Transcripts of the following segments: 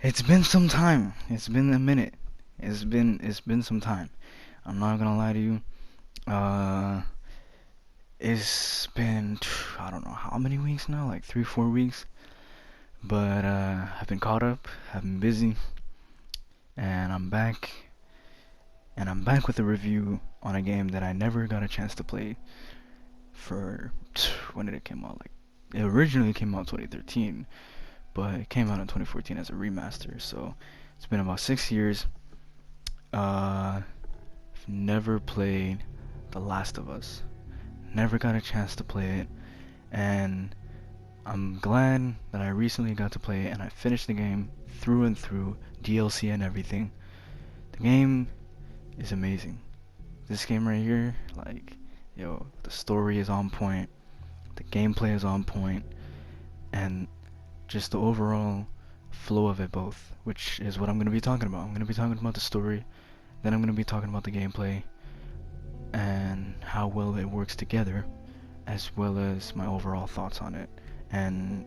It's been some time. It's been a minute. It's been some time. I'm not gonna lie to you. Uh, it's been I don't know how many weeks now, like 3, 4 weeks. But I've been caught up. I've been busy, and I'm back. And I'm back with a review on a game that I never got a chance to play for when did it come out? Like it originally came out 2013, but it came out in 2014 as a remaster. So it's been about 6 years. I've never played The Last of Us. Never got a chance to play it, and I'm glad that I recently got to play it and I finished the game through and through, DLC and everything. The game is amazing. This game right here, like, yo, the story is on point, the gameplay is on point, and just the overall flow of it both, which is what I'm going to be talking about. I'm going to be talking about the story, then I'm going to be talking about the gameplay and how well it works together, as well as my overall thoughts on it. And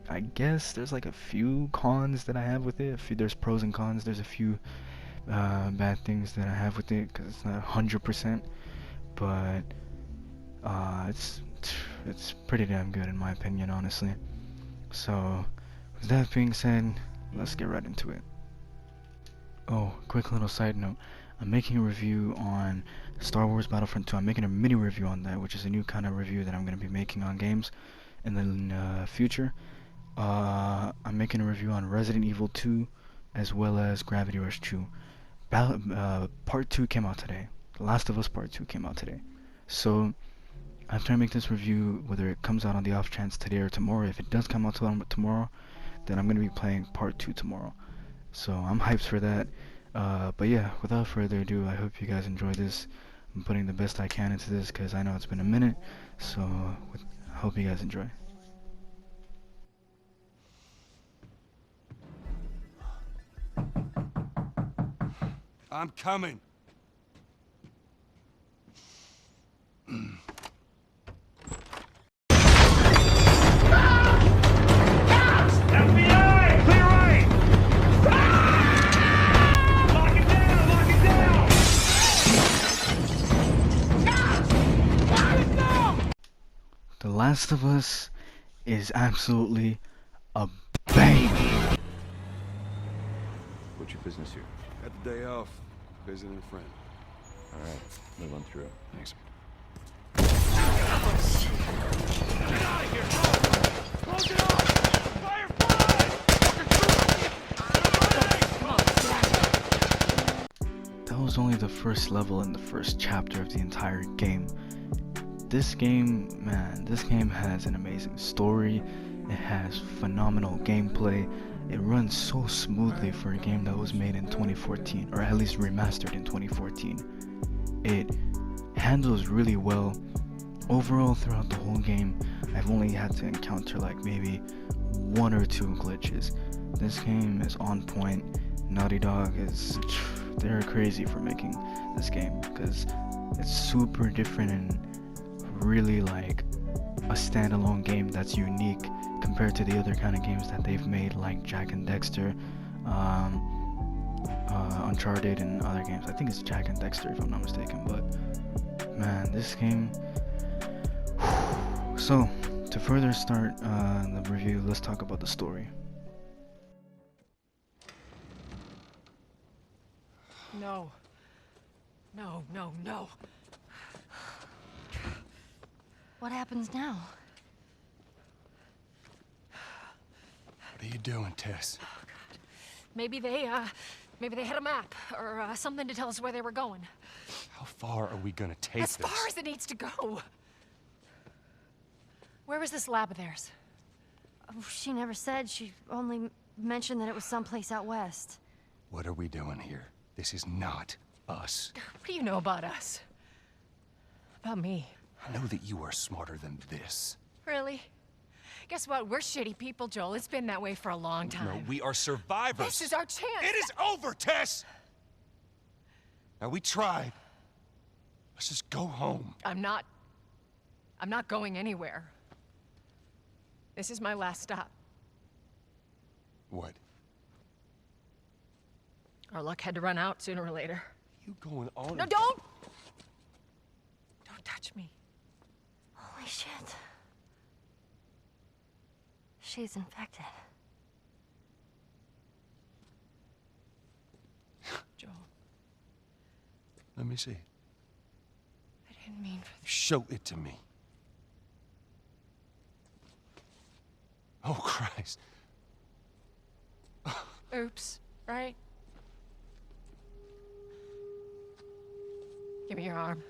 I guess there's like a few cons that I have with it. There's pros and cons. There's a few bad things that I have with it because it's not 100%, but it's pretty damn good in my opinion, honestly. So with that being said, let's get right into it. Oh, quick little side note. I'm making a review on Star Wars Battlefront 2. I'm making a mini review on that, which is a new kind of review that I'm going to be making on games in the future. I'm making a review on Resident Evil 2 as well as Gravity Rush 2. Part 2 came out today. The Last of Us Part 2 came out today. So I'm trying to make this review whether it comes out on the off chance today or tomorrow. If it does come out tomorrow, then I'm going to be playing Part 2 tomorrow. So I'm hyped for that. But yeah, without further ado, I hope you guys enjoy this. I'm putting the best I can into this because I know it's been a minute. So I hope you guys enjoy. I'm coming. FBI! Clear right! Lock it down! Lock it down! Lock it down! The Last of Us is absolutely a banger. What's your business here? Got the day off. Visiting a friend. All right, move on through. Thanks. Get out of here! Close it off! Fire! That was only the first level in the first chapter of the entire game. This game, man, this game has an amazing story. It has phenomenal gameplay. It runs so smoothly for a game that was made in 2014, or at least remastered in 2014. It handles really well. Overall, throughout the whole game, I've only had to encounter like maybe 1 or 2 glitches. This game is on point. Naughty Dog they're crazy for making this game because it's super different and really like a standalone game that's unique compared to the other kind of games that they've made, like Jak and Dexter, Uncharted, and other games. I think it's Jak and Dexter if I'm not mistaken, but man, this game. So, to further start the review, let's talk about the story. No. No, no, no. What happens now? What are you doing, Tess? Maybe they had a map or something to tell us where they were going. How far are we gonna take As this? far as it needs to go. Where was this lab of theirs? Oh, she never said. She only mentioned that it was someplace out west. What are we doing here? This is not us. What do you know about us? About me? I know that you are smarter than this. Really? Guess what? We're shitty people, Joel. It's been that way for a long time. No, we are survivors. This is our chance. It is over, Tess! Now, we tried. Let's just go home. I'm not going anywhere. This is my last stop. What? Our luck had to run out sooner or later. You going on? No, don't! Don't touch me. Holy shit. She's infected. Joel, Let me see. I didn't mean for this. Show it to me. Oh, Christ. Oops, right? Give me your arm.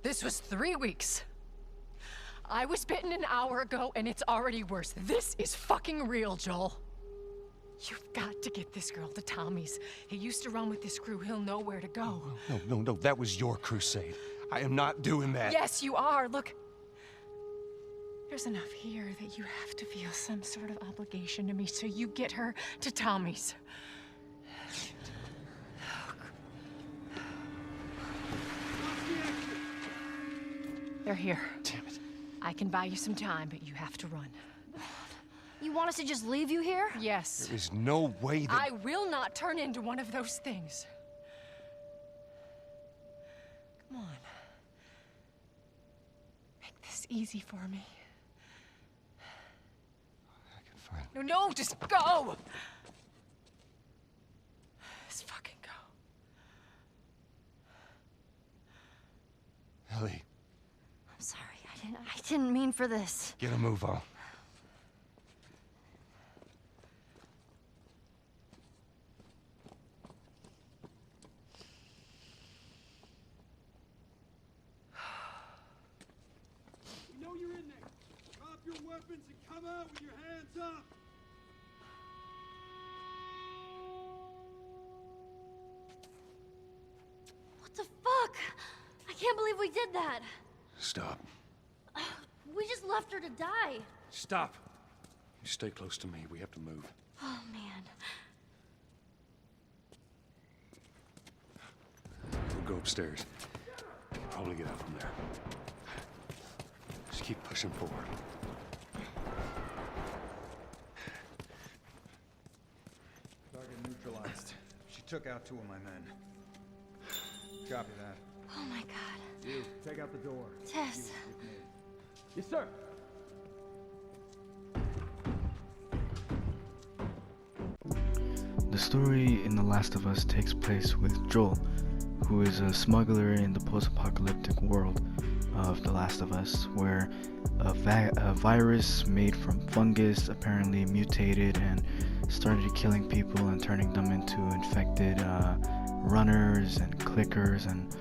This was 3 weeks. I was bitten an hour ago, and it's already worse. This is fucking real, Joel. You've got to get this girl to Tommy's. He used to run with this crew. He'll know where to go. No. That was your crusade. I am not doing that. Yes, you are. Look. There's enough here that you have to feel some sort of obligation to me, so you get her to Tommy's. They're here. Damn it. I can buy you some time, but you have to run. You want us to just leave you here? Yes. There is no way that... I will not turn into one of those things. Come on. Make this easy for me. I can find... No, just go! Just fucking go. Ellie, I'm sorry, I didn't mean for this. get a move on. We know you're in there. Drop your weapons and come out with your hands up. What the fuck? I can't believe we did that. Stop. We just left her to die. Stop. You stay close to me. We have to move. Oh, man. We'll go upstairs. Probably get out from there. Just keep pushing forward. Target neutralized. She took out 2 of my men. Copy that. Oh, my God. You, take out the door. Tess. Yes, sir. The story in The Last of Us takes place with Joel, who is a smuggler in the post-apocalyptic world of The Last of Us, where a virus made from fungus apparently mutated and started killing people and turning them into infected runners and clickers and,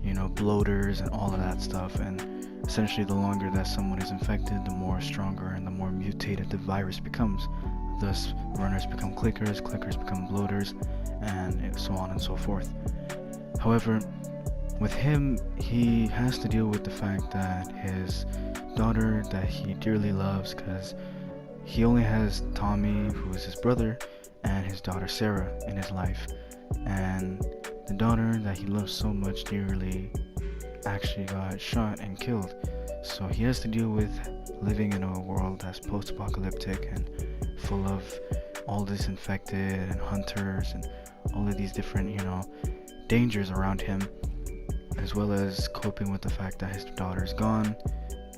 you know, bloaters and all of that stuff. And essentially, the longer that someone is infected, the more stronger and the more mutated the virus becomes. Thus, runners become clickers, clickers become bloaters, and so on and so forth. However, with him, he has to deal with the fact that his daughter that he dearly loves, because he only has Tommy, who is his brother, and his daughter Sarah in his life. And the daughter that he loves so much dearly actually got shot and killed. So he has to deal with living in a world that's post-apocalyptic and full of all this infected and hunters and all of these different, you know, dangers around him, as well as coping with the fact that his daughter's gone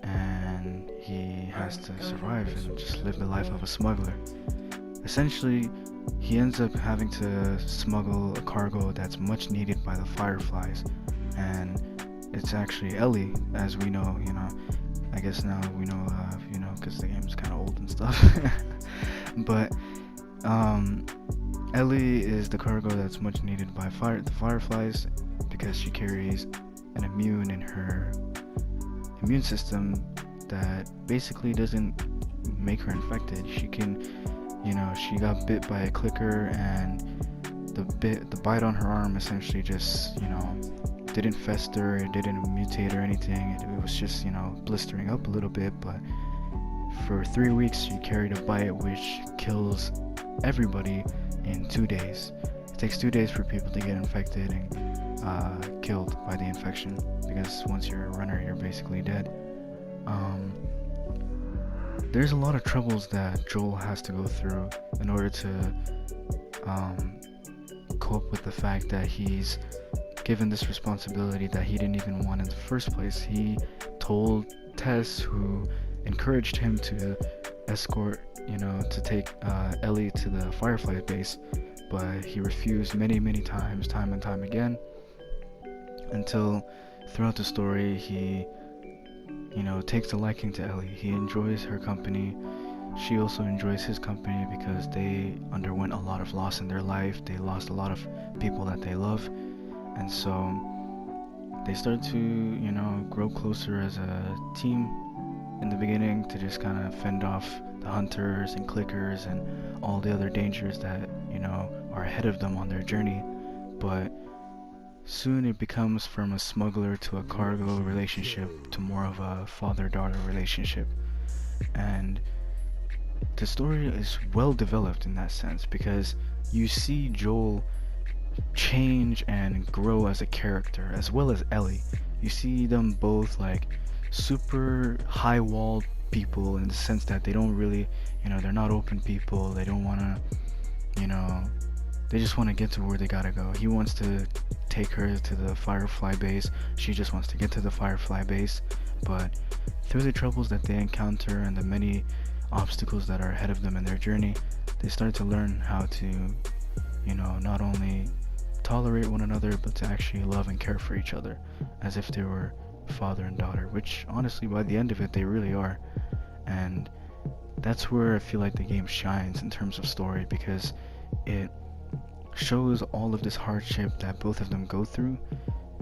and he has to survive and just live the life of a smuggler. Essentially, he ends up having to smuggle a cargo that's much needed by the Fireflies, and it's actually Ellie, as we know, you know. I guess now we know, you know, because the game's kind of old and stuff. But Ellie is the cargo that's much needed by the Fireflies, because she carries an immune in her immune system that basically doesn't make her infected. She can, you know, she got bit by a clicker, and the bite on her arm essentially just, you know, didn't fester, it didn't mutate or anything. It was just, you know, blistering up a little bit. But for 3 weeks she carried a bite which kills everybody in 2 days. It takes 2 days for people to get infected and killed by the infection, because once you're a runner, you're basically dead. There's a lot of troubles that Joel has to go through in order to cope with the fact that he's given this responsibility that he didn't even want in the first place. He told Tess, who encouraged him to escort, to take Ellie to the Firefly base, but he refused many times, time and time again, until throughout the story he takes a liking to Ellie. He enjoys her company. She also enjoys his company because they underwent a lot of loss in their life. They lost a lot of people that they love, and so they start to grow closer as a team in the beginning, to just kind of fend off the hunters and clickers and all the other dangers that are ahead of them on their journey. But soon it becomes from a smuggler to a cargo relationship to more of a father-daughter relationship. And the story is well developed in that sense, because you see Joel change and grow as a character, as well as Ellie. You see them both like super high-walled people, in the sense that they don't really, they're not open people. They don't want to, they just want to get to where they gotta go. He wants to take her to the Firefly base. She just wants to get to the Firefly base. But through the troubles that they encounter and the many obstacles that are ahead of them in their journey, they start to learn how to, not only tolerate one another, but to actually love and care for each other, as if they were father and daughter, which honestly by the end of it they really are. And that's where I feel like the game shines in terms of story, because it shows all of this hardship that both of them go through.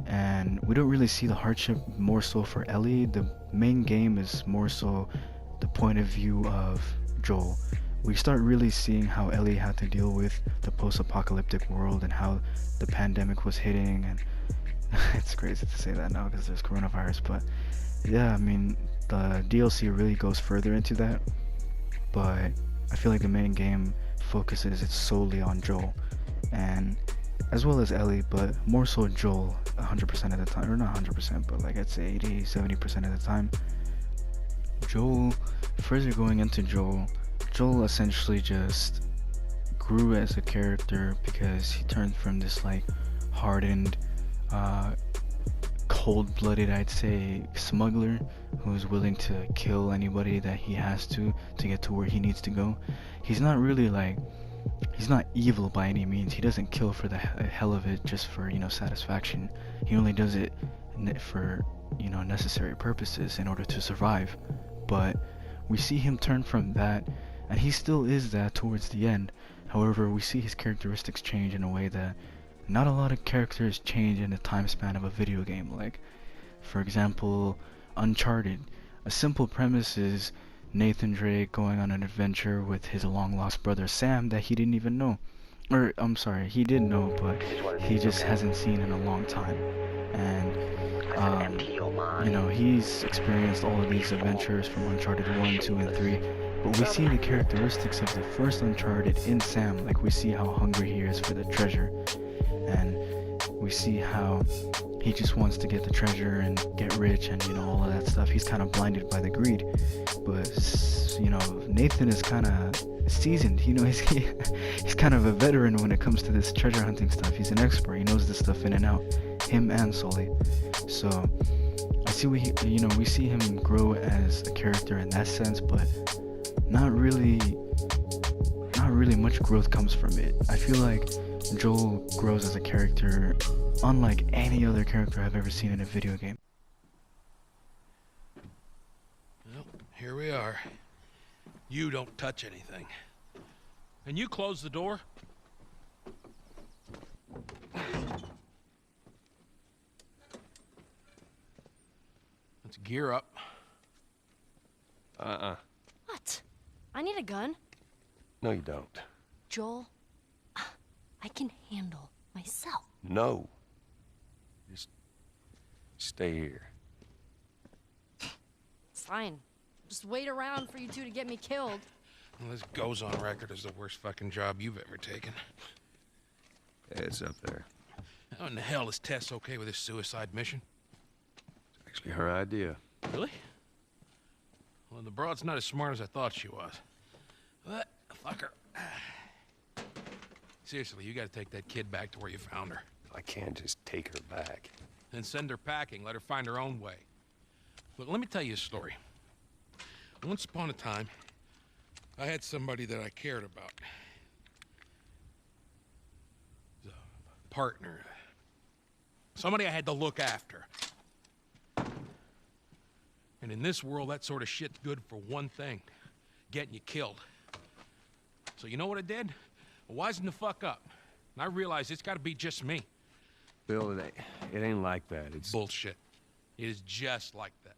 And we don't really see the hardship more so for Ellie. The main game is more so the point of view of Joel. We start really seeing how Ellie had to deal with the post-apocalyptic world and how the pandemic was hitting, and it's crazy to say that now because there's coronavirus, but yeah, I mean, the DLC really goes further into that, but I feel like the main game focuses it solely on Joel, and as well as Ellie, but more so Joel 100% of the time, or not 100%, but like I'd say 80-70% of the time. Joel, further going into Joel essentially just grew as a character, because he turned from this like hardened, cold-blooded, I'd say, smuggler who's willing to kill anybody that he has to get to where he needs to go. He's not really like, he's not evil by any means. He doesn't kill for the hell of it, just for satisfaction. He only does it for necessary purposes in order to survive. But we see him turn from that, and he still is that towards the end. However, we see his characteristics change in a way that not a lot of characters change in the time span of a video game. Like, for example, Uncharted. A simple premise is Nathan Drake going on an adventure with his long-lost brother Sam that he didn't even know. Or, I'm sorry, he did know, but he just hasn't seen in a long time. And he's experienced all of these adventures from Uncharted 1, 2, and 3, but we see the characteristics of the first Uncharted in Sam. Like, we see how hungry he is for the treasure, and we see how he just wants to get the treasure and get rich and all of that stuff. He's kind of blinded by the greed, but Nathan is kind of seasoned. He's kind of a veteran when it comes to this treasure hunting stuff. He's an expert. He knows this stuff in and out, him and Sully. So I see we see him grow as a character in that sense, but not really much growth comes from it. I feel like Joel grows as a character unlike any other character I've ever seen in a video game. Well, here we are. You don't touch anything. And you close the door? Let's gear up. What? I need a gun. No, you don't. Joel, I can handle myself. No. Just stay here. It's fine. Just wait around for you two to get me killed. Well, this goes on record as the worst fucking job you've ever taken. Yeah, it's up there. How in the hell is Tess okay with this suicide mission? It's actually her idea. Really? Well, the broad's not as smart as I thought she was. But, fuck her. Seriously, you gotta take that kid back to where you found her. I can't just take her back. Then send her packing, let her find her own way. Look, let me tell you a story. Once upon a time, I had somebody that I cared about. A partner. Somebody I had to look after. And in this world, that sort of shit's good for one thing. Getting you killed. So you know what I did? I wisened the fuck up. And I realized it's gotta be just me. Bill, it ain't like that. It's Bullshit. It is just like that.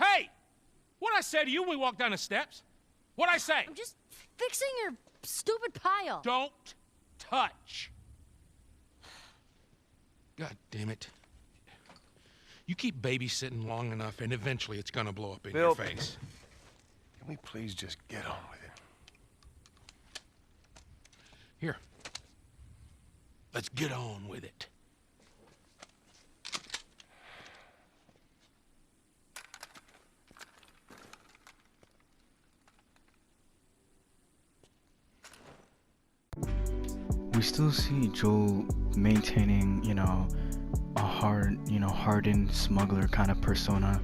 Hey! What'd I say to you when we walked down the steps? What'd I say? I'm just fixing your stupid pile. Don't touch. God damn it. You keep babysitting long enough, and eventually it's gonna blow up in your face. Can we please just get on with it? Here. Let's get on with it. We still see Joel maintaining, a hardened smuggler kind of persona.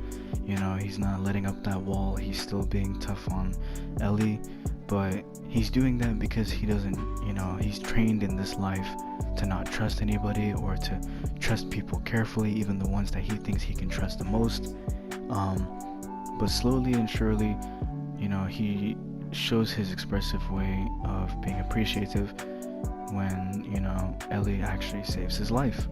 He's not letting up that wall. He's still being tough on Ellie, but he's doing that because he doesn't, he's trained in this life to not trust anybody or to trust people carefully, even the ones that he thinks he can trust the most. But slowly and surely, he shows his expressive way of being appreciative when, Ellie actually saves his life.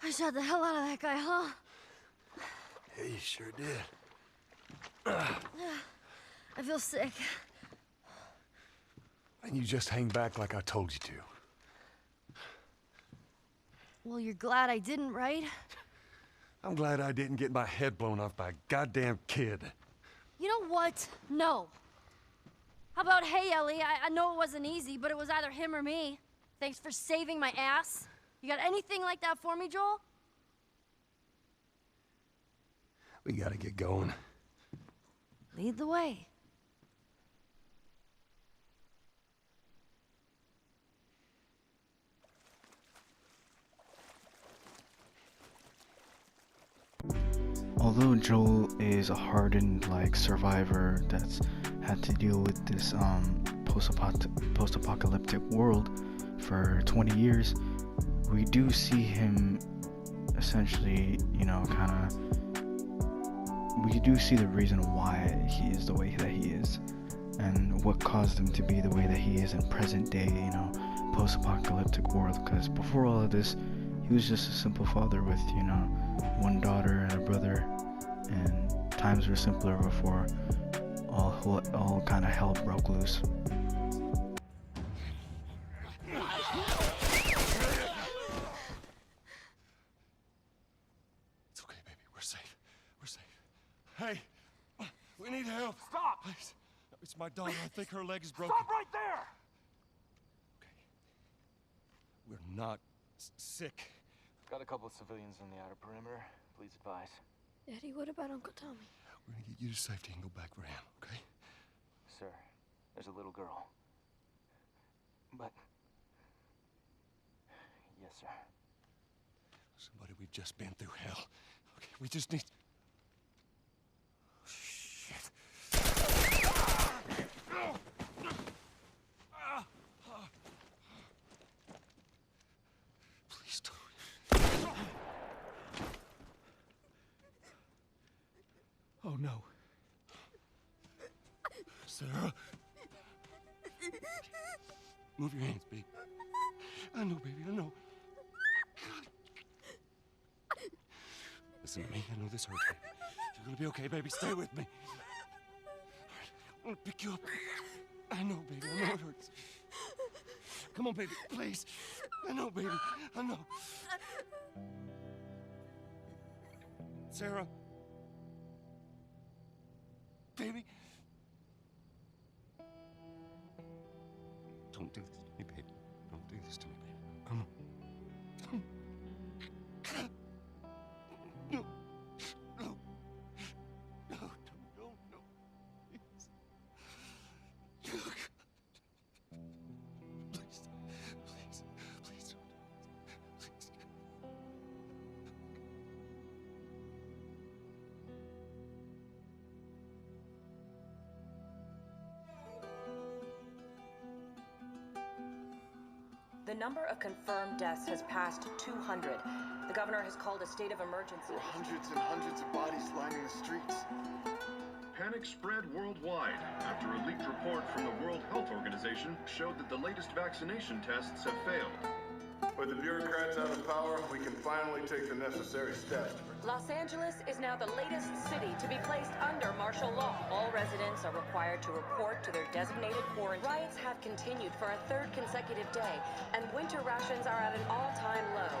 I shot the hell out of that guy, huh? Yeah, you sure did. I feel sick. And you just hang back like I told you to. Well, you're glad I didn't, right? I'm glad I didn't get my head blown off by a goddamn kid. You know what? No. How about, hey, Ellie, I know it wasn't easy, but it was either him or me. Thanks for saving my ass. You got anything like that for me, Joel? We gotta get going. Lead the way. Although Joel is a hardened survivor that's had to deal with this post-apocalyptic world for 20 years, we do see him essentially, we do see the reason why he is the way that he is and what caused him to be the way that he is in present day, post-apocalyptic world. Because before all of this, he was just a simple father with, one daughter and a brother, and times were simpler before all kind of hell broke loose. It's okay, baby. We're safe. We're safe. Hey, we need help. Stop! Please. It's my daughter. I think her leg is broken. Stop right there! Okay. We're not sick. Got a couple of civilians on the outer perimeter. Please advise. Daddy, what about Uncle Tommy? We're gonna get you to safety and go back for him, okay? Sir, there's a little girl. But... Yes, sir. Somebody, we've just been through hell. Okay, we just need... Shit. Please don't. Oh, no. Sarah? Move your hands, baby. I know, baby, I know. Listen to me, I know this hurts, baby. You're gonna be okay, baby. Stay with me. All right, I'm gonna pick you up. I know, baby, I know it hurts. Come on, baby, please. I know, baby, I know. Sarah. Baby. Don't do this to me, baby. Don't do this to me, baby. Come on. No. No. No, no. Please. Please, please, please don't. Please. The number of confirmed deaths has passed 200. The governor has called a state of emergency. There are hundreds and hundreds of bodies lining the streets. Panic spread worldwide after a leaked report from the World Health Organization showed that the latest vaccination tests have failed. With the bureaucrats out of power, we can finally take the necessary steps. Los Angeles is now the latest city to be placed under martial law. All residents are required to report to their designated quarantine. Riots have continued for a third consecutive day, and winter rations are at an all-time low.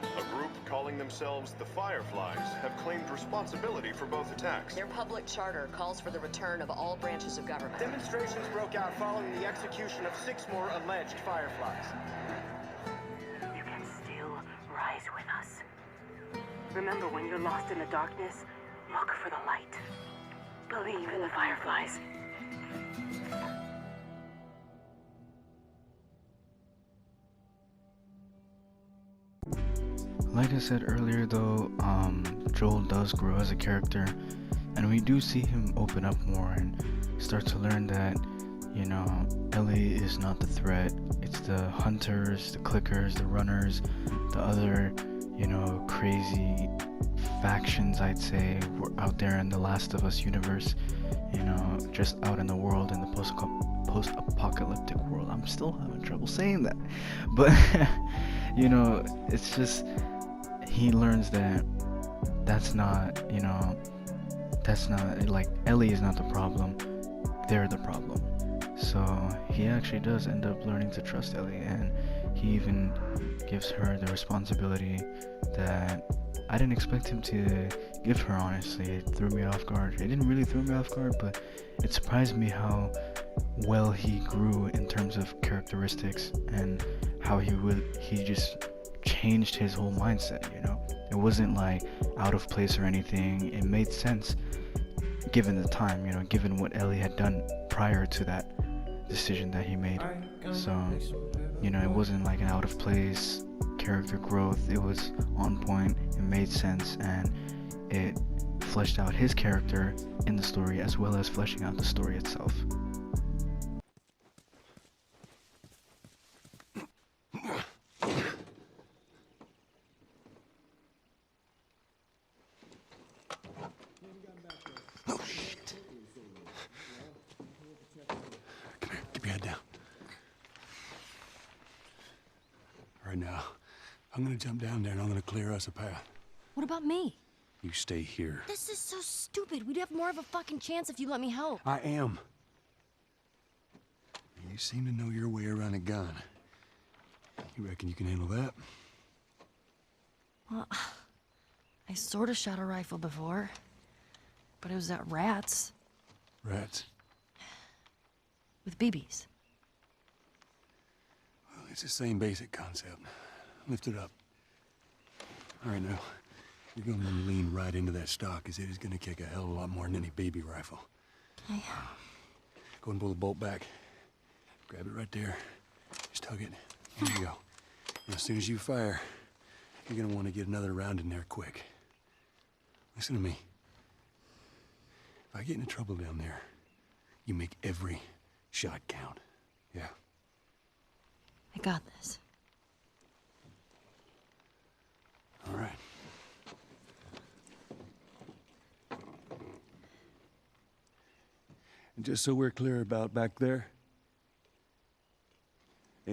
A group calling themselves the Fireflies have claimed responsibility for both attacks. Their public charter calls for the return of all branches of government. Demonstrations broke out following the execution of 6 more alleged Fireflies. You can still rise with us. Remember, when you're lost in the darkness, look for the light. Believe in the Fireflies. Like I said earlier though, Joel does grow as a character, and we do see him open up more and start to learn that, you know, Ellie is not the threat. It's the hunters, the clickers, the runners, the other, you know, crazy factions, I'd say, were out there in the Last of Us universe, you know, just out in the world, in the post-apocalyptic world. I'm still having trouble saying that, but you know, it's just, he learns that that's not, you know, that's not, like, Ellie is not the problem, they're the problem. So he actually does end up learning to trust Ellie, and he even gives her the responsibility that I didn't expect him to give her, honestly. It threw me off guard. It didn't really throw me off guard, but it surprised me how well he grew in terms of characteristics, and how he just changed his whole mindset, you know? It wasn't like out of place or anything. It made sense given the time, you know, given what Ellie had done prior to that decision that he made. So, you know, it wasn't like an out of place character growth. It was on point, it made sense, and it fleshed out his character in the story as well as fleshing out the story itself. Oh, shit. Come here, keep your head down. All right, now, I'm gonna jump down there and I'm gonna clear us a path. What about me? You stay here. This is so stupid. We'd have more of a fucking chance if you let me help. I am. You seem to know your way around a gun. You reckon you can handle that? Well, I sort of shot a rifle before, but it was at rats. Rats? With BBs. Well, it's the same basic concept. Lift it up. All right, now, you're gonna lean right into that stock, as it is gonna kick a hell of a lot more than any baby rifle. Okay. Go and pull the bolt back. Grab it right there. Just tug it. There you go. And as soon as you fire, you're gonna want to get another round in there quick. Listen to me. If I get into trouble down there, you make every shot count. Yeah? I got this. All right. And just so we're clear about back there,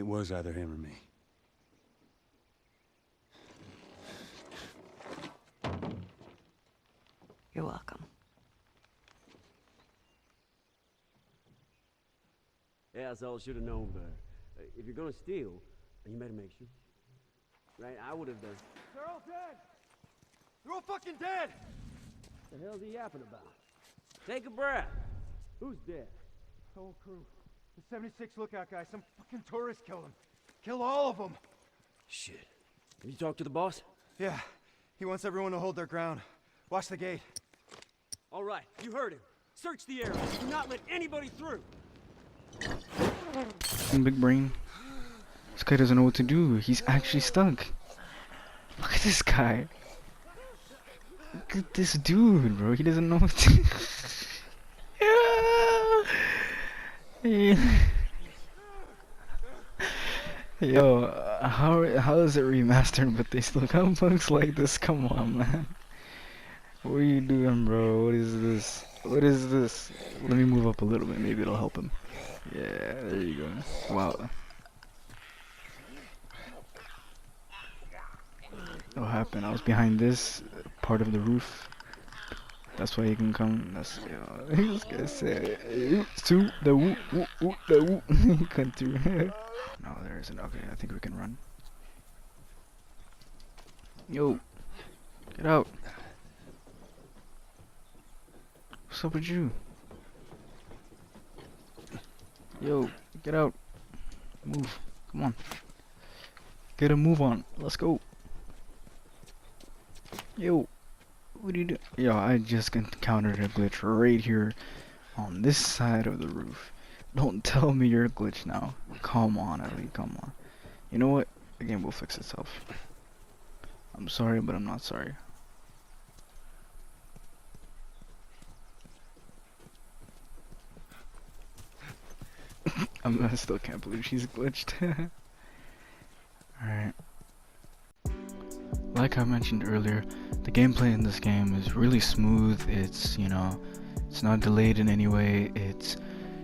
It was either him or me. You're welcome. Yeah, I should have known better. If you're gonna steal, you better make sure. Right, I would have done. They're all dead! They're all fucking dead! What the hell's he yapping about? Take a breath. Who's dead? The whole crew. The 76 lookout guy. Some fucking tourist killed him. Kill all of them. Shit. Did you talk to the boss? Yeah. He wants everyone to hold their ground. Watch the gate. All right, you heard him. Search the area. Do not let anybody through. Big brain. This guy doesn't know what to do. He's actually stuck. Look at this guy. Look at this dude, bro. He doesn't know what to yeah. Yo, how is it remastered but they still got bugs like this? Come on, man. What are you doing, bro? What is this? What is this? Let me move up a little bit. Maybe it'll help him. Yeah, there you go. Wow. What happened? I was behind this part of the roof. That's why he can come. That's this guy said to the woo woo woo the woo. He couldn't through. No, there isn't. Okay, I think we can run. Yo, get out. What's up with you? Yo, get out. Move. Come on. Get a move on. Let's go. Yo, what do you do? Yo, I just encountered a glitch right here on this side of the roof. Don't tell me you're a glitch now. Come on, Ellie, come on. You know what? The game will fix itself. I'm sorry, but I'm not sorry. I still can't believe she's glitched. Alright. Like I mentioned earlier, the gameplay in this game is really smooth. It's, you know, it's not delayed in any way. It's,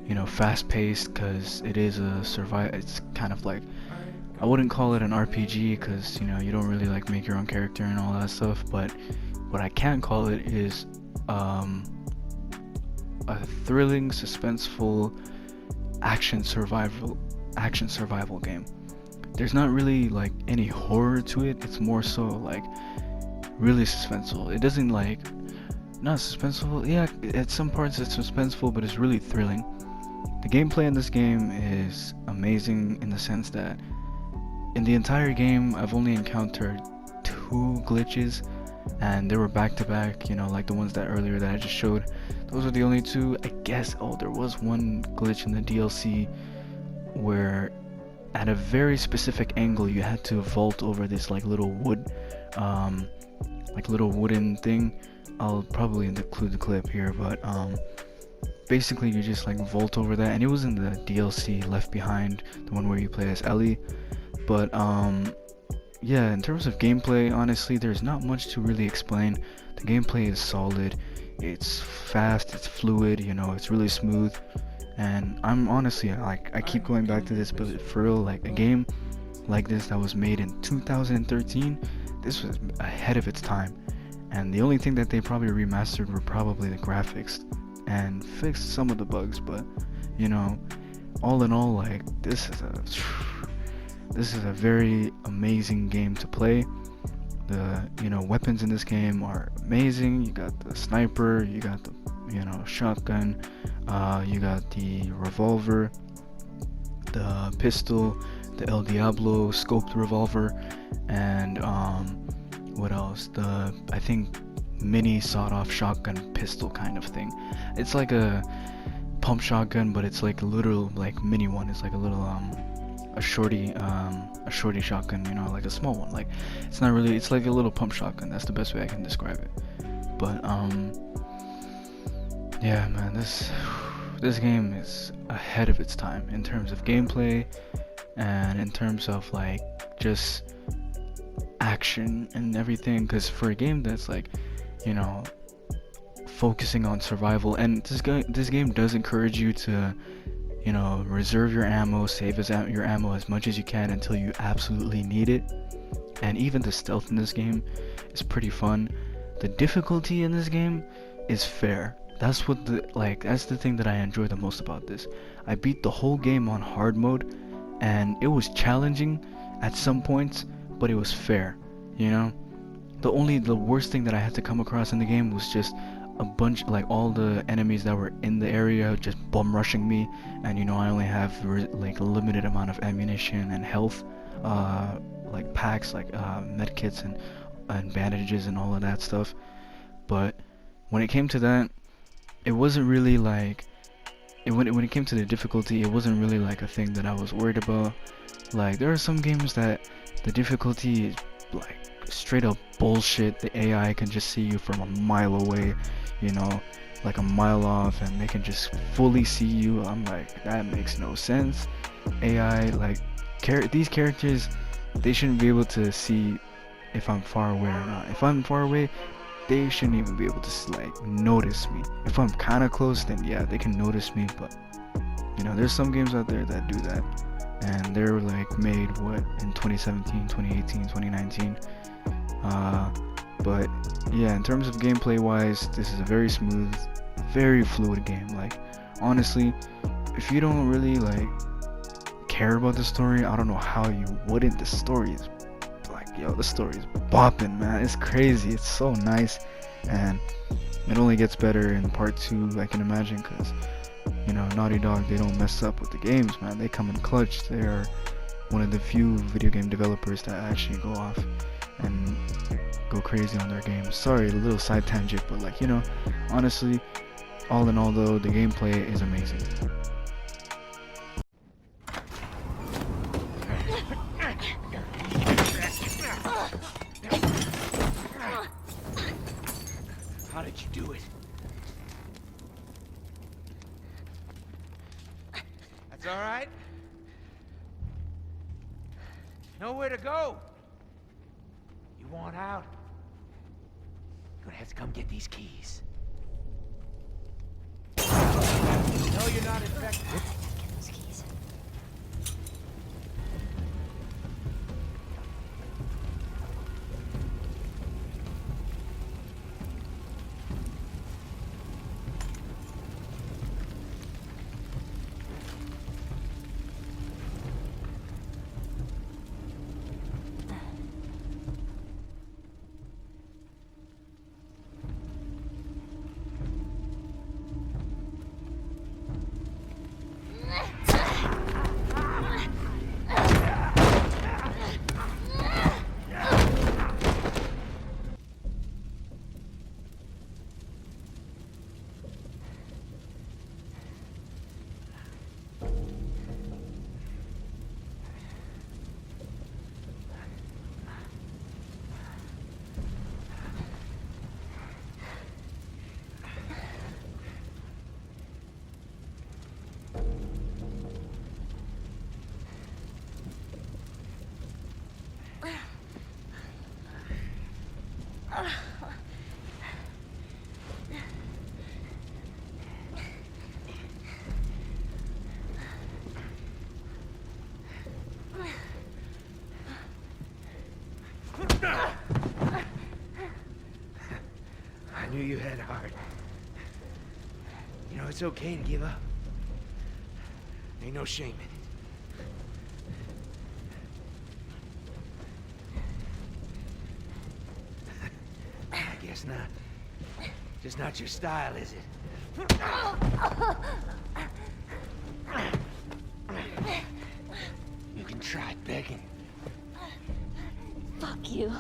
you know, fast paced because it is a it's kind of like, I wouldn't call it an RPG because, you know, you don't really like make your own character and all that stuff, but what I can call it is a thrilling, suspenseful action survival game. There's not really like any horror to it. It's more so like really suspenseful. It doesn't like, not suspenseful, yeah, at some parts it's suspenseful, but it's really thrilling. The gameplay in this game is amazing in the sense that in the entire game I've only encountered 2 glitches, and they were back to back, you know, like the ones that earlier that I just showed. Those are the only 2. I guess, oh, there was one glitch in the DLC where at a very specific angle you had to vault over this like little wood, like little wooden thing. I'll probably include the clip here, but basically you just like vault over that, and it was in the DLC Left Behind, the one where you play as Ellie. But yeah, in terms of gameplay, honestly, there's not much to really explain. The gameplay is solid, it's fast, it's fluid, you know, it's really smooth, and I'm honestly, like, I keep going back to this, but for real, like, a game like this that was made in 2013, this was ahead of its time, and the only thing that they probably remastered were probably the graphics and fixed some of the bugs, but, you know, all in all, like, this is a very amazing game to play. The, you know, weapons in this game are amazing. You got the sniper, you got the, you know, shotgun, you got the revolver, the pistol, the El Diablo scoped revolver, and what else? The, I think, mini sawed-off shotgun pistol kind of thing. It's like a pump shotgun, but it's like a little like mini one. It's like a little a shorty shotgun, you know, like a small one. Like, it's not really, it's like a little pump shotgun. That's the best way I can describe it. But yeah, man, this game is ahead of its time in terms of gameplay and in terms of like just action and everything, because for a game that's like, you know, focusing on survival, and this game does encourage you to, you know, reserve your ammo, save your ammo as much as you can until you absolutely need it. And even the stealth in this game is pretty fun. The difficulty in this game is fair. That's the thing that I enjoy the most about this. I beat the whole game on hard mode, and it was challenging at some points, but it was fair, you know? The worst thing that I had to come across in the game was just a bunch, like all the enemies that were in the area just bum rushing me, and you know, I only have like a limited amount of ammunition and health, like packs, like med kits and bandages and all of that stuff. But when it came to that, it wasn't really like when it came to the difficulty, it wasn't really like a thing that I was worried about. Like, there are some games that the difficulty is like straight up bullshit. The AI can just see you from a mile away, you know, like a mile off, and they can just fully see you. I'm like, that makes no sense. AI, like, these characters, they shouldn't be able to see if I'm far away or not. If I'm far away, they shouldn't even be able to like notice me. If I'm kind of close, then yeah, they can notice me. But you know, there's some games out there that do that, and they're like made in 2017, 2018, 2019. But yeah, in terms of gameplay wise, this is a very smooth, very fluid game. Like, honestly, if you don't really like care about the story, I don't know how you wouldn't. The story is like, yo, the story is bopping, man. It's crazy. It's so nice, and it only gets better in part 2, I can imagine, because you know, Naughty Dog, they don't mess up with the games, man. They come in clutch. They are one of the few video game developers that actually go off and go crazy on their games. Sorry, a little side tangent, but like, you know, honestly, all in all though, the gameplay is amazing. How did you do it? That's all right. Nowhere to go. You want out? You're gonna have to come get these keys. No, you're not infected. Get those keys. I knew you had heart. You know, it's okay to give up. Ain't no shame in it. I guess not. Just not your style, is it? You can try begging. Fuck you.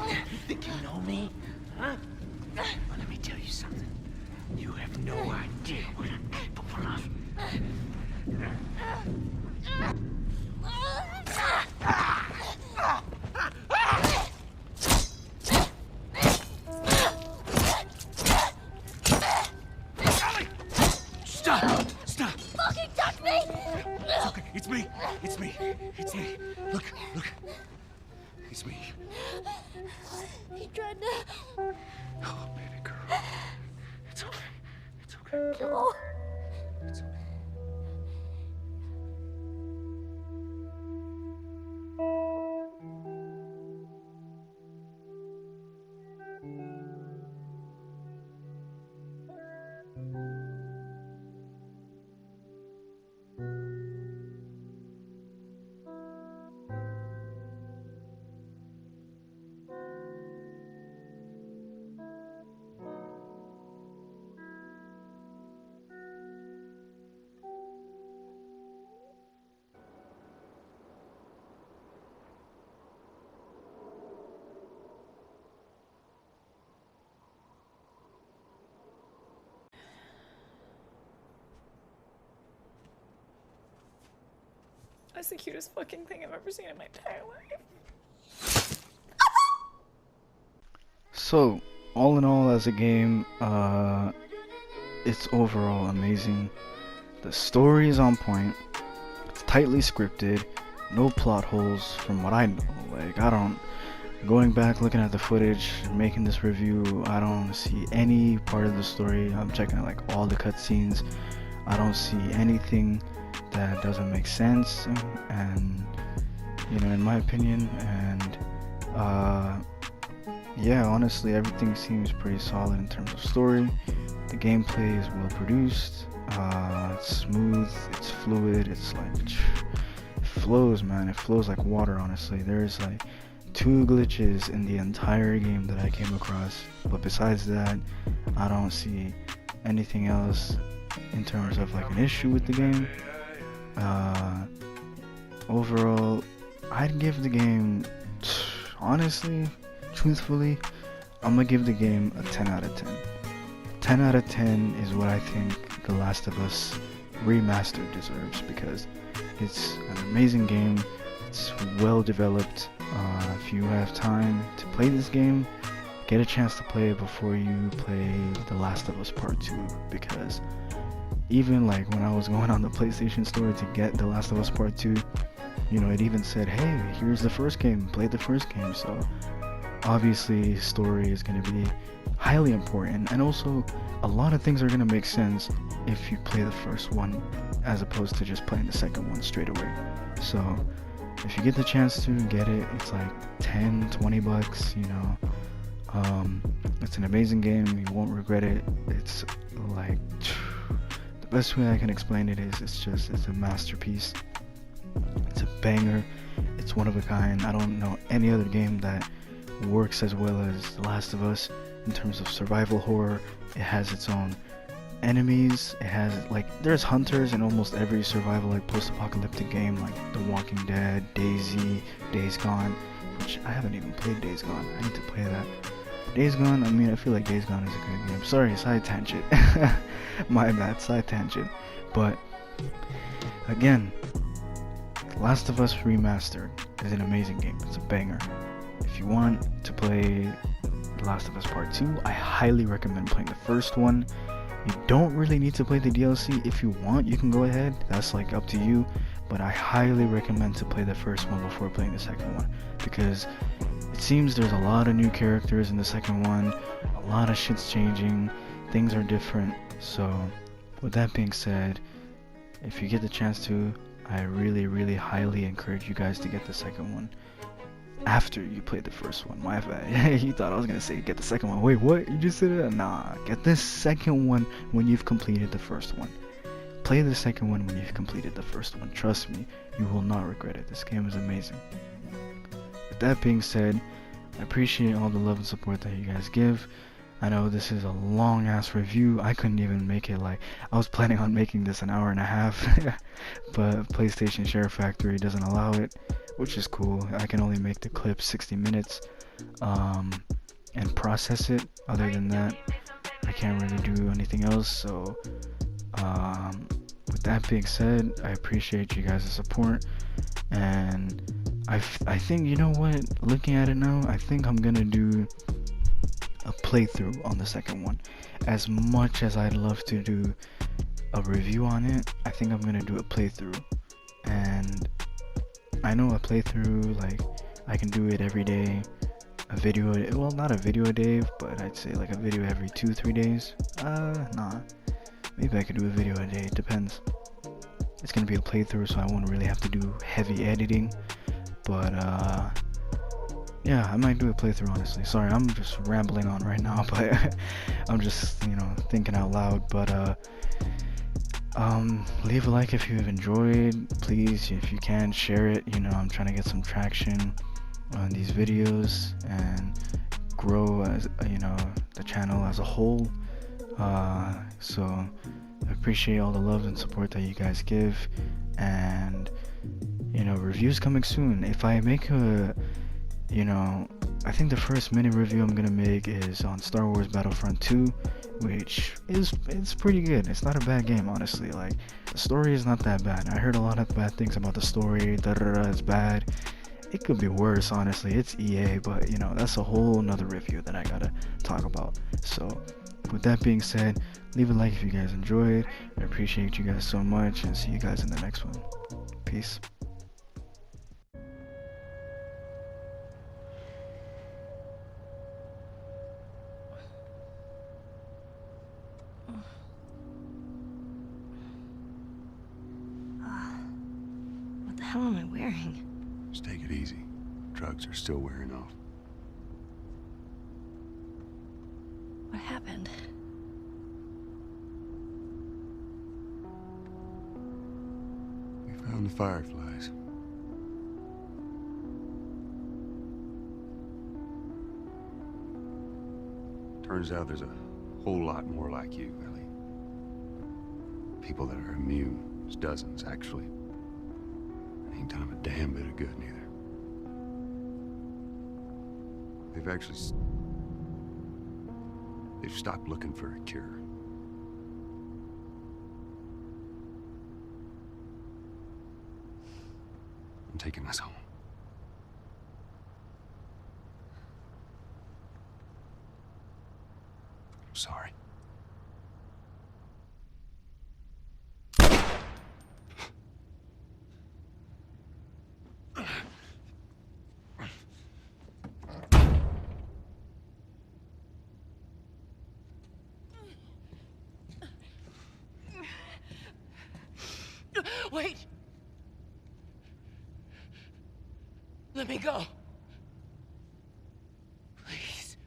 You think you know me? Huh? Well, let me tell you something. You have no idea what I'm capable of. Stop! Stop! Fucking touch me! It's okay. It's me. It's me. It's me. Look. It's me. He tried to... Oh, baby girl. It's okay. It's okay. Joel. It's okay. That's the cutest fucking thing I've ever seen in my entire life. So, all in all, as a game, it's overall amazing. The story is on point. It's tightly scripted. No plot holes from what I know. Like, going back, looking at the footage, making this review, I don't see any part of the story. I'm checking out, like, all the cutscenes. I don't see anything that doesn't make sense, and, you know, in my opinion, and, yeah, honestly, everything seems pretty solid in terms of story. The gameplay is well produced, it's smooth, it's fluid, it's like, it flows, man, it flows like water, honestly. There's like 2 glitches in the entire game that I came across, but besides that, I don't see anything else in terms of like an issue with the game. Overall, I'd give the game, honestly, truthfully, I'm gonna give the game a 10 out of 10. 10 out of 10 is what I think The Last of Us Remastered deserves, because it's an amazing game, it's well developed. If you have time to play this game, get a chance to play it before you play The Last of Us Part 2, because even like when I was going on the PlayStation Store to get The Last of Us Part 2, you know, it even said, hey, here's the first game, play the first game. So obviously story is going to be highly important, and also a lot of things are going to make sense if you play the first one as opposed to just playing the second one straight away. So if you get the chance to get it, it's like 10-20 bucks, you know. It's an amazing game, you won't regret it. It's like, the best way I can explain it is it's a masterpiece. It's a banger. It's one of a kind. I don't know any other game that works as well as The Last of Us in terms of survival horror. It has its own enemies. It has, like, there's hunters in almost every survival, like, post-apocalyptic game, like The Walking Dead, DayZ, Days Gone, which I haven't even played Days Gone. I need to play that. Days Gone, I mean, I feel like Days Gone is a good game. Sorry, side tangent. My bad, side tangent. But again, Last of Us Remastered is an amazing game. It's a banger. If you want to play The Last of Us Part 2, I highly recommend playing the first one. You don't really need to play the DLC. If you want, you can go ahead. That's like up to you. But I highly recommend to play the first one before playing the second one, because it seems there's a lot of new characters in the second one. A lot of shit's changing. Things are different. So with that being said, if you get the chance to, I really highly encourage you guys to get the second one after you play the first one. My bad. You thought I was gonna say get the second one. Wait, what? You just said it? Nah, get the second one when you've completed the first one. Play the second one when you've completed the first one. Trust me, you will not regret it. This game is amazing. With that being said, I appreciate all the love and support that you guys give. I know this is a long ass review. I couldn't even make it, like, I was planning on making this an hour and a half, but PlayStation Share Factory doesn't allow it, which is cool. I can only make the clip 60 minutes and process it. Other than that, I can't really do anything else. So with that being said, I appreciate you guys' support, and I think, you know what, looking at it now, I think I'm gonna do a playthrough on the second one. As much as I'd love to do a review on it, I think I'm gonna do a playthrough. And I know a playthrough, like, I can do it every day. A video, well, not a video a day, but I'd say like a video every 2-3 days. Nah, maybe I could do a video a day, it depends. It's gonna be a playthrough, so I won't really have to do heavy editing, but yeah, I might do a playthrough, honestly. Sorry, I'm just rambling on right now, but I'm just, you know, thinking out loud. But leave a like if you've enjoyed. Please, if you can, share it. You know, I'm trying to get some traction on these videos and grow, as you know, the channel as a whole. So I appreciate all the love and support that you guys give, and you know, reviews coming soon. If I make a, you know, I think the first mini review I'm gonna make is on Star Wars Battlefront 2, which it's pretty good. It's not a bad game, honestly. Like, the story is not that bad. I heard a lot of bad things about the story. It's bad. It could be worse, honestly. It's EA, but you know, that's a whole nother review that I gotta talk about. So with that being said, leave a like if you guys enjoyed. I appreciate you guys so much, and see you guys in the next one. Peace. What the hell am I wearing? Just take it easy. Drugs are still wearing off. What happened? We found the fireflies. Turns out there's a whole lot more like you, Ellie. People that are immune. There's dozens, actually. Ain't done them a damn bit of good, neither. They've stopped looking for a cure. I'm taking us home. I'm sorry. Wait! Let me go. Please.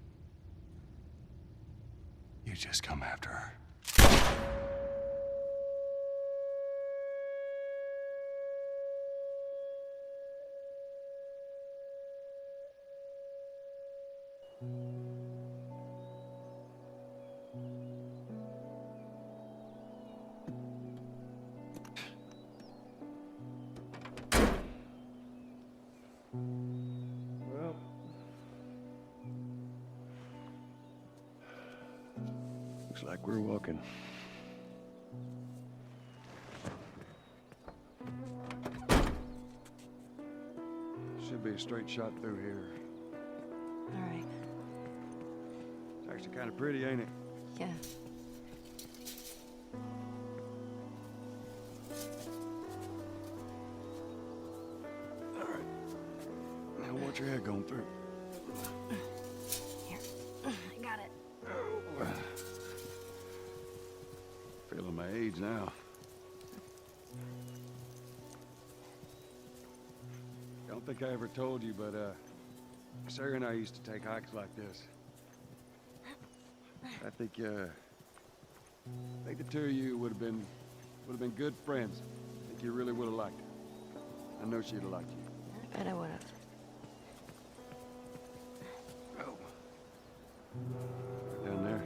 You just come after her. Well, looks like we're walking. Should be a straight shot through here. All right. It's actually kind of pretty, ain't it? Yeah. All right. Now watch your head going through. Here. I got it. Feeling my age now. Don't think I ever told you, but Sarah and I used to take hikes like this. I think the two of you would have been good friends. I think you really would have liked her. I know she'd have liked you. I bet I would have. Down there.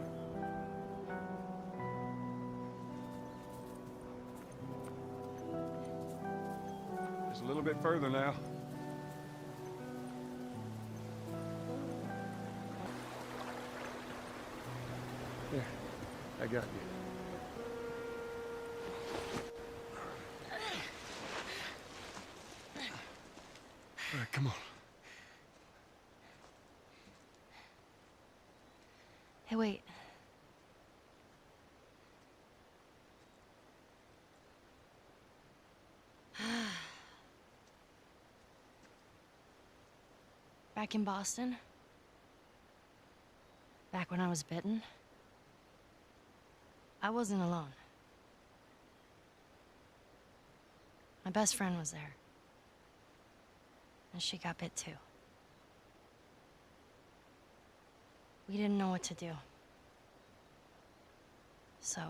Just a little bit further now. There, I got you. All right, come on. Hey, wait. Back in Boston? Back when I was bitten? I wasn't alone. My best friend was there. And she got bit too. We didn't know what to do. So...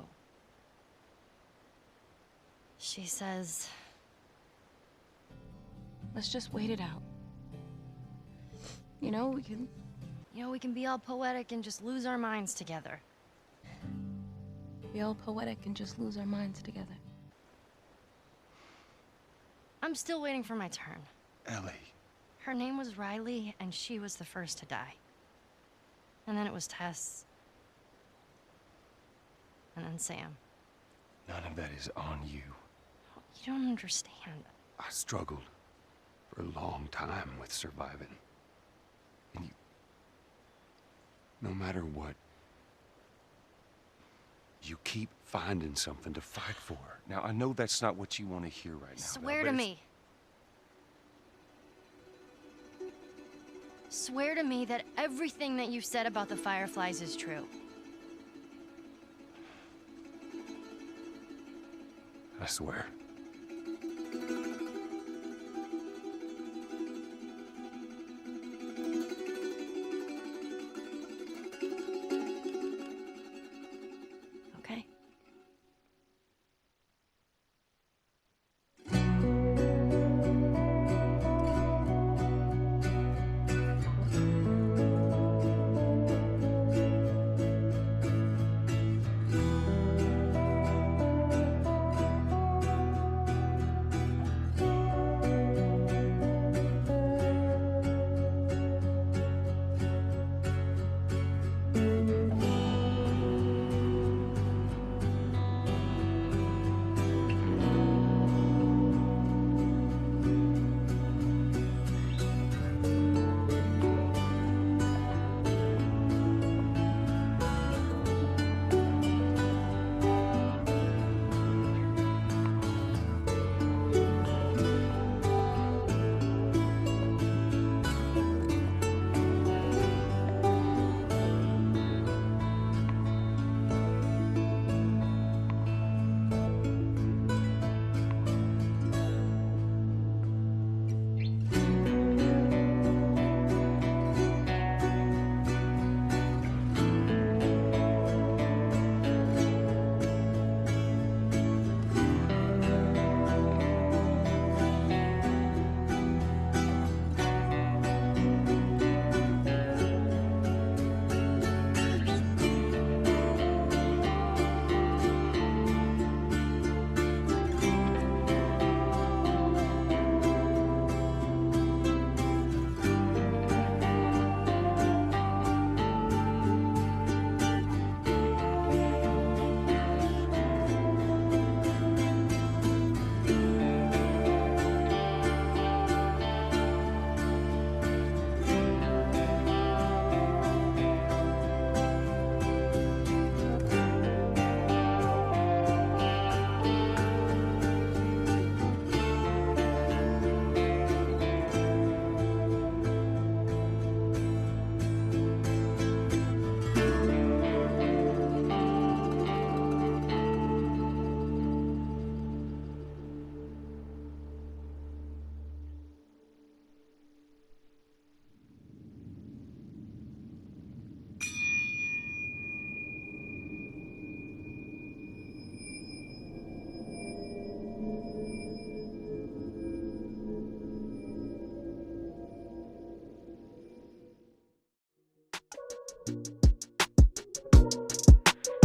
she says... let's just wait it out. You know, we can... you know, we can be all poetic and just lose our minds together. be all poetic and just lose our minds together. I'm still waiting for my turn. Ellie. Her name was Riley, and she was the first to die. And then it was Tess. And then Sam. None of that is on you. You don't understand. I struggled for a long time with surviving. And you... no matter what, you keep finding something to fight for. Now, I know that's not what you want to hear right now. Swear to me. Swear to me that everything that you said about the Fireflies is true. I swear. Okay.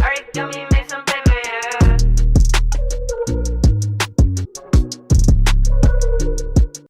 Alright, dummy.